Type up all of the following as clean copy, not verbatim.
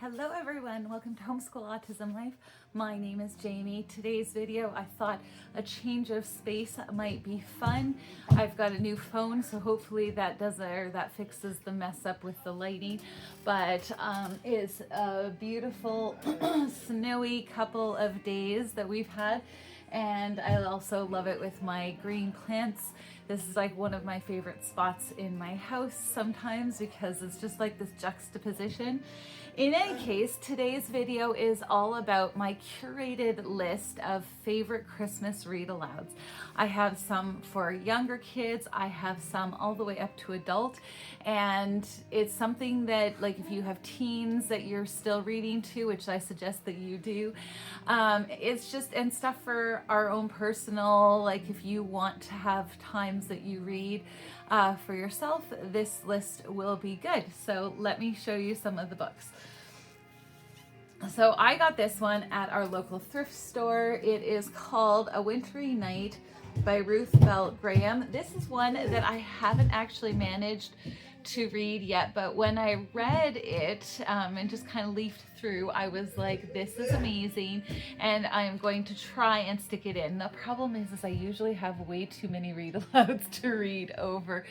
Hello everyone, welcome to Homeschool Autism Life. My name is Jamie. Today's video, I thought a change of space might be fun. I've got a new phone, so hopefully that fixes the mess up with the lighting. But it's a beautiful snowy couple of days that we've had. And I also love it with my green plants. This is like one of my favorite spots in my house sometimes because it's just like this juxtaposition. In any case, today's video is all about my curated list of favorite Christmas read-alouds. I have some for younger kids, I have some all the way up to adult, and it's something that, like, if you have teens that you're still reading to, which I suggest that you do, it's just, and stuff for our own personal, like if you want to have times that you read for yourself, this list will be good. So let me show you some of the books. So I got this one at our local thrift store. It is called A Wintry Night by Ruth Bell Graham. This is one that I haven't actually managed to read yet, but when I read it and just kind of leafed through, I was like, this is amazing, and I'm going to try and stick it in. The problem is I usually have way too many read-alouds to read over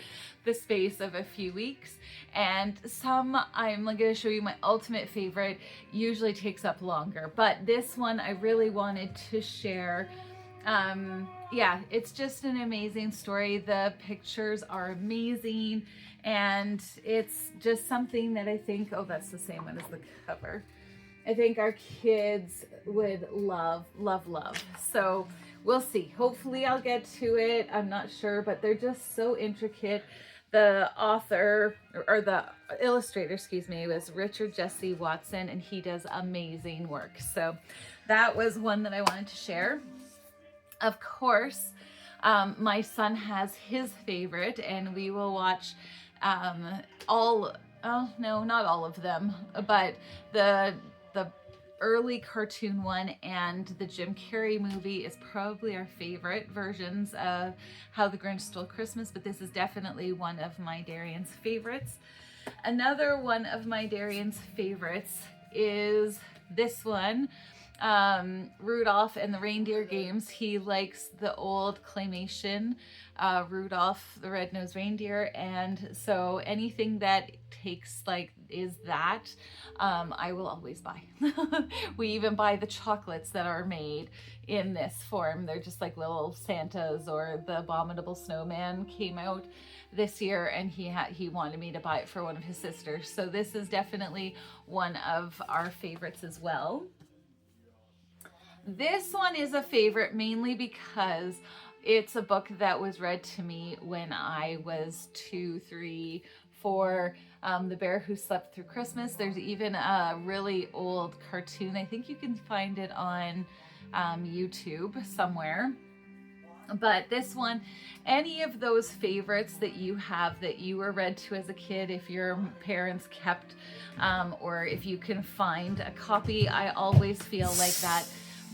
the space of a few weeks, and some I'm going to show you my ultimate favorite usually takes up longer, but this one I really wanted to share. Yeah, it's just an amazing story. The pictures are amazing, and it's just something that I think, oh, that's the same one as the cover. I think our kids would love, love, love. So we'll see. Hopefully I'll get to it. I'm not sure, but they're just so intricate. The author, or the illustrator, excuse me, was Richard Jesse Watson, and he does amazing work. So that was one that I wanted to share. Of course, my son has his favorite, and we will watch not all of them, but the early cartoon one and the Jim Carrey movie is probably our favorite versions of How the Grinch Stole Christmas, but this is definitely one of my Darian's favorites. Another one of my Darian's favorites is this one, Rudolph and the Reindeer Games. He likes the old claymation Rudolph the Red-Nosed Reindeer, and so anything that takes is that I will always buy. We even buy the chocolates that are made in this form. They're just like little Santas, or the Abominable Snowman came out this year, and he wanted me to buy it for one of his sisters. So this is definitely one of our favorites as well. This one is a favorite mainly because it's a book that was read to me when I was 2, 3, 4. The Bear Who Slept Through Christmas. There's even a really old cartoon. I think you can find it on YouTube somewhere. But this one, any of those favorites that you have that you were read to as a kid, if your parents kept, or if you can find a copy, I always feel like that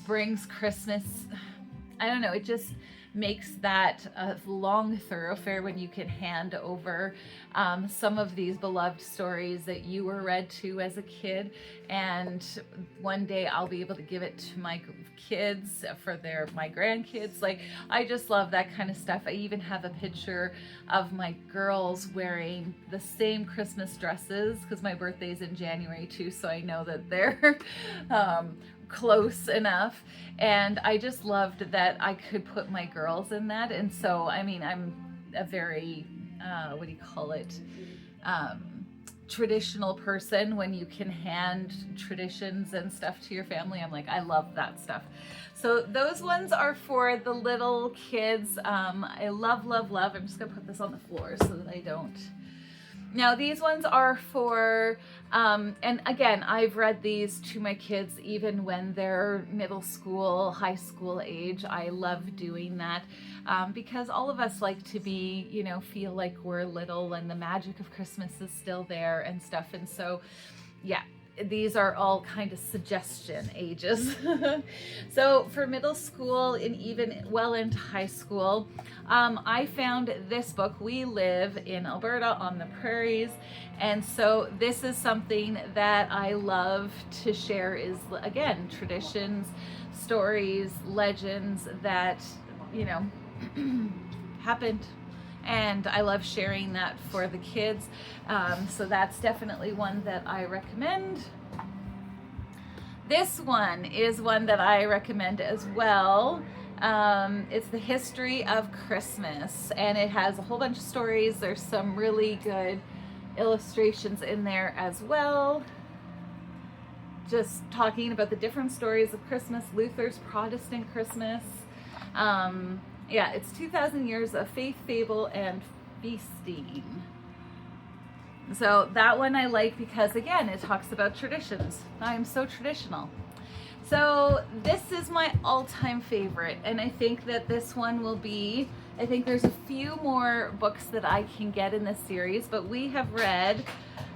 brings Christmas, I don't know, it just makes that a long thoroughfare when you can hand over some of these beloved stories that you were read to as a kid, and one day I'll be able to give it to my kids for my grandkids. Like, I just love that kind of stuff. I even have a picture of my girls wearing the same Christmas dresses, because my birthday's in January too, so I know that they're close enough, and I just loved that I could put my girls in that. And so, I mean, I'm a very what do you call it, traditional person. When you can hand traditions and stuff to your family, I'm like, I love that stuff. So those ones are for the little kids. I love, love, love. I'm just gonna put this on the floor so that I don't. Now these ones are for, and again, I've read these to my kids even when they're middle school, high school age. I love doing that because all of us like to be, feel like we're little and the magic of Christmas is still there and stuff. And so, yeah, these are all kind of suggestion ages. So for middle school and even well into high school, I found this book. We live in Alberta on the prairies, and so this is something that I love to share is, again, traditions, stories, legends that, you know, happened. And I love sharing that for the kids. So that's definitely one that I recommend. This one is one that I recommend as well. It's The History of Christmas, and it has a whole bunch of stories. There's some really good illustrations in there as well. Just talking about the different stories of Christmas, Luther's Protestant Christmas. Yeah, it's 2,000 years of faith, fable, and feasting. So that one I like because, again, it talks about traditions. I am so traditional. So this is my all-time favorite, and I think that this one will be, I think there's a few more books that I can get in this series, but we have read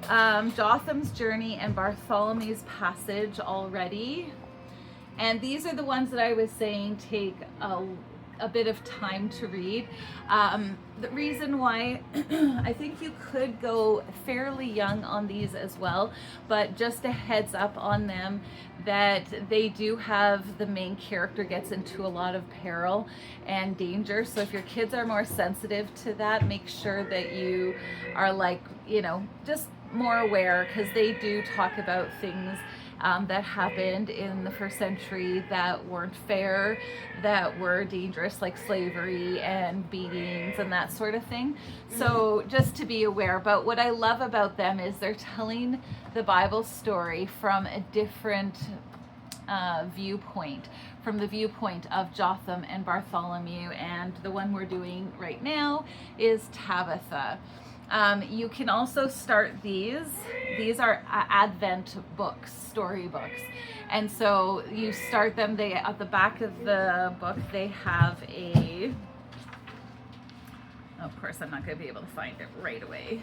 Jotham's Journey and Bartholomew's Passage already. And these are the ones that I was saying take a bit of time to read. The reason why I think you could go fairly young on these as well, but just a heads up on them that they do have, the main character gets into a lot of peril and danger. So if your kids are more sensitive to that, make sure that you are, like, you know, just more aware, because they do talk about things that happened in the first century that weren't fair, that were dangerous, like slavery and beatings and that sort of thing. So just to be aware. But what I love about them is they're telling the Bible story from a different viewpoint, from the viewpoint of Jotham and Bartholomew, and the one we're doing right now is Tabitha. You can also start these. These are Advent books, story books. And so you start them, they, at the back of the book, they have a, of course I'm not going to be able to find it right away.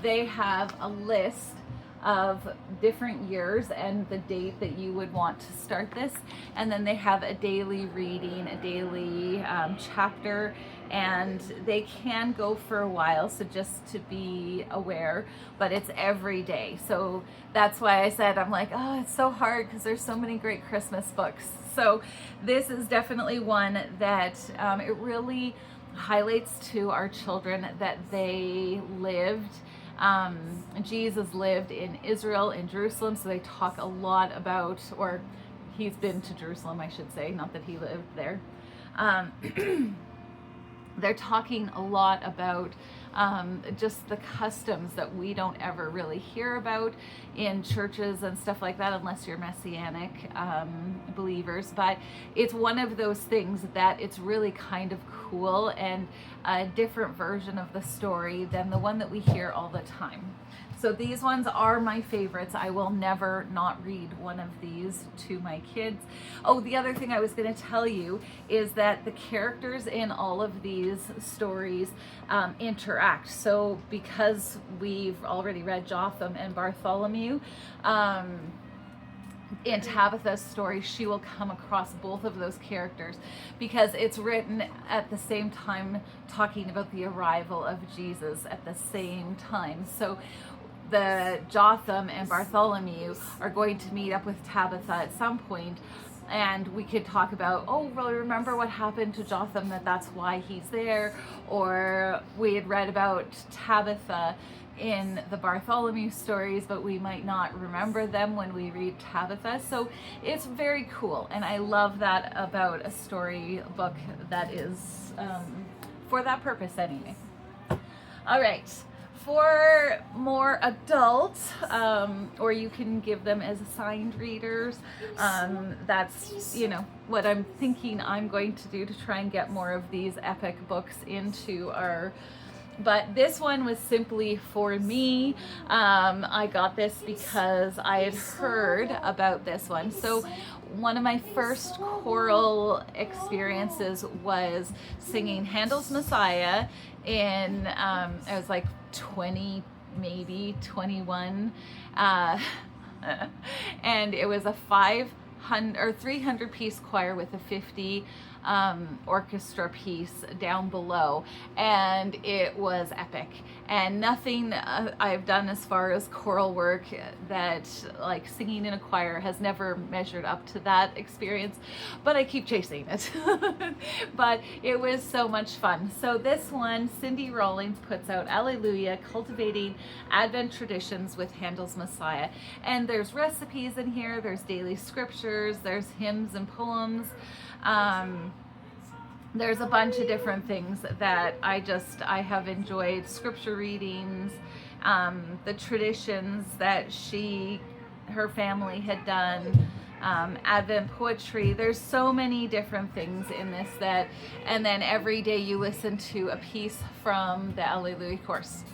They have a list of different years and the date that you would want to start this, and then they have a daily reading, a daily chapter, and they can go for a while, so just to be aware, but it's every day. So that's why I said, I'm like, oh, it's so hard because there's so many great Christmas books. So this is definitely one that it really highlights to our children that they lived, Jesus lived in Israel, in Jerusalem, so they talk a lot about, or he's been to Jerusalem, I should say, not that he lived there. They're talking a lot about just the customs that we don't ever really hear about in churches and stuff like that, unless you're Messianic believers. But it's one of those things that it's really kind of cool and a different version of the story than the one that we hear all the time. So these ones are my favorites. I will never not read one of these to my kids. Oh, the other thing I was going to tell you is that the characters in all of these stories interact. So because we've already read Jotham and Bartholomew, in Tabitha's story, she will come across both of those characters because it's written at the same time talking about the arrival of Jesus at the same time. So the Jotham and Bartholomew are going to meet up with Tabitha at some point, and we could talk about, oh, well, remember what happened to Jotham, that's why he's there, or we had read about Tabitha in the Bartholomew stories, but we might not remember them when we read Tabitha. So it's very cool, and I love that about a story book that is for that purpose anyway. All right. For more adults, or you can give them as assigned readers, that's, you know, what I'm thinking I'm going to do to try and get more of these epic books into our, but this one was simply for me. I got this because I had heard about this one. So one of my first choral experiences was singing Handel's Messiah in, I was like 20 maybe 21. And it was a 300 piece choir with a 50 orchestra piece down below, and it was epic. And nothing I've done as far as choral work, that like singing in a choir, has never measured up to that experience, but I keep chasing it. But it was so much fun. So this one, Cindy Rawlings puts out Alleluia, Cultivating Advent Traditions with Handel's Messiah. And there's recipes in here, there's daily scriptures, there's hymns and poems. There's a bunch of different things that I have enjoyed. Scripture readings, the traditions that her family had done, Advent poetry. There's so many different things in this and then every day you listen to a piece from the Alleluia course,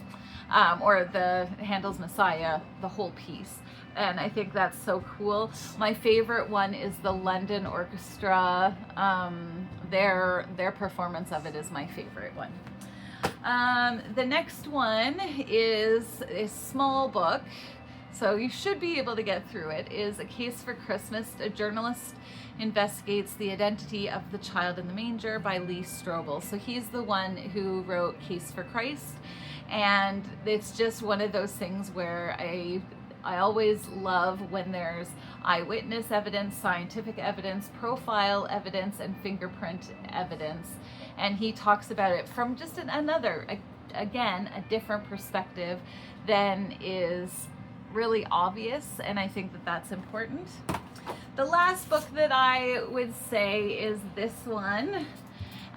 or the Handel's Messiah, the whole piece. And I think that's so cool. My favorite one is the London Orchestra. Their performance of it is my favorite one. The next one is a small book, so you should be able to get through it. Is A Case for Christmas. A journalist investigates the identity of the child in the manger by Lee Strobel. So he's the one who wrote Case for Christ. And it's just one of those things where I always love when there's eyewitness evidence, scientific evidence, profile evidence, and fingerprint evidence. And he talks about it from just a different perspective than is really obvious. And I think that that's important. The last book that I would say is this one.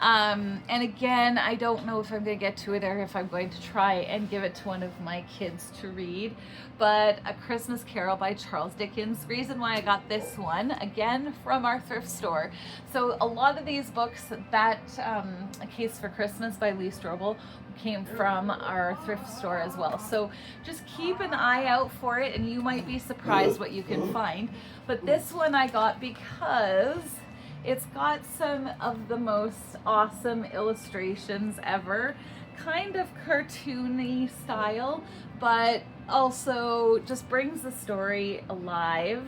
And again, I don't know if I'm going to get to it or if I'm going to try and give it to one of my kids to read, but A Christmas Carol by Charles Dickens. Reason why I got this one, again, from our thrift store. So a lot of these books, that A Case for Christmas by Lee Strobel, came from our thrift store as well. So just keep an eye out for it, and you might be surprised what you can find. But this one I got because it's got some of the most awesome illustrations ever, kind of cartoony style, but also just brings the story alive.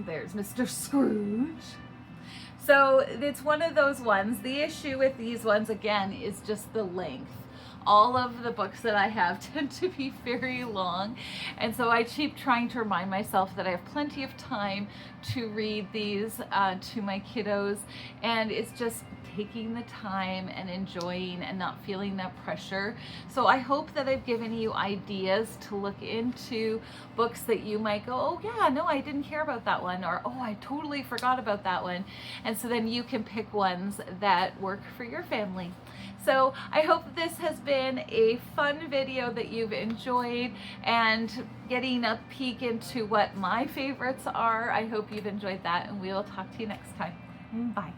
There's Mr. Scrooge. So it's one of those ones. The issue with these ones, again, is just the length. All of the books that I have tend to be very long, and so I keep trying to remind myself that I have plenty of time to read these to my kiddos, and it's just taking the time and enjoying and not feeling that pressure. So I hope that I've given you ideas to look into books that you might go, oh yeah, no, I didn't care about that one, or oh, I totally forgot about that one. And so then you can pick ones that work for your family. So I hope this has been a fun video that you've enjoyed, and getting a peek into what my favorites are. I hope you've enjoyed that, and we will talk to you next time. Bye.